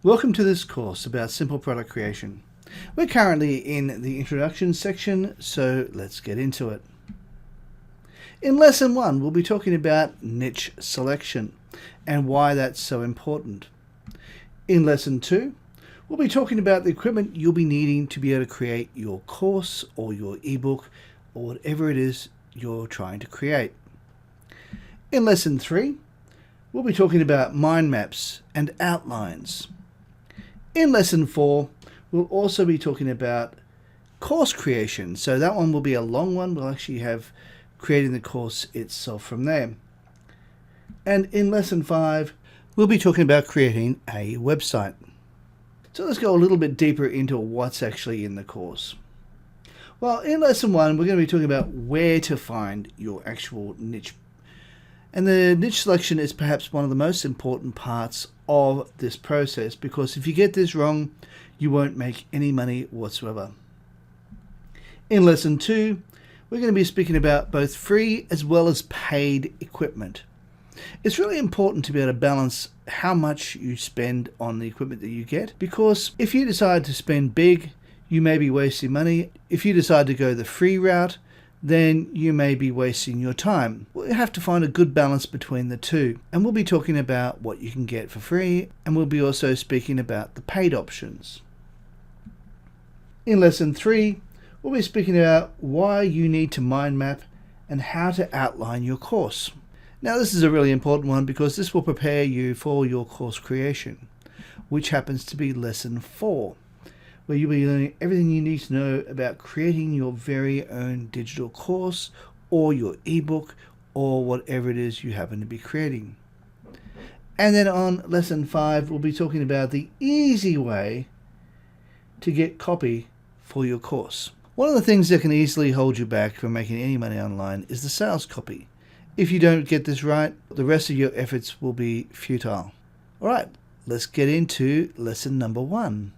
Welcome to this course about simple product creation. We're currently in the introduction section, so let's get into it. In lesson 1, we'll be talking about niche selection and why that's so important. In lesson 2, we'll be talking about the equipment you'll be needing to be able to create your course or your ebook or whatever it is you're trying to create. In lesson 3, we'll be talking about mind maps and outlines. In lesson 4, we'll also be talking about course creation. So that one will be a long one. We'll actually have creating the course itself from there. And in lesson 5, we'll be talking about creating a website. So let's go a little bit deeper into what's actually in the course. Well, in lesson 1, we're going to be talking about where to find your actual niche. And the niche selection is perhaps one of the most important parts of this process, because if you get this wrong, you won't make any money whatsoever. In lesson 2, we're going to be speaking about both free as well as paid equipment. It's really important to be able to balance how much you spend on the equipment that you get, because if you decide to spend big, you may be wasting money. If you decide to go the free route, then you may be wasting your time. We'll have to find a good balance between the two, and we'll be talking about what you can get for free, and we'll be also speaking about the paid options. In lesson 3, we'll be speaking about why you need to mind map and how to outline your course. Now, this is a really important one because this will prepare you for your course creation, which happens to be lesson 4. Where you'll be learning everything you need to know about creating your very own digital course or your ebook or whatever it is you happen to be creating. And then on lesson 5, we'll be talking about the easy way to get copy for your course. One of the things that can easily hold you back from making any money online is the sales copy. If you don't get this right, the rest of your efforts will be futile. All right, let's get into lesson number 1.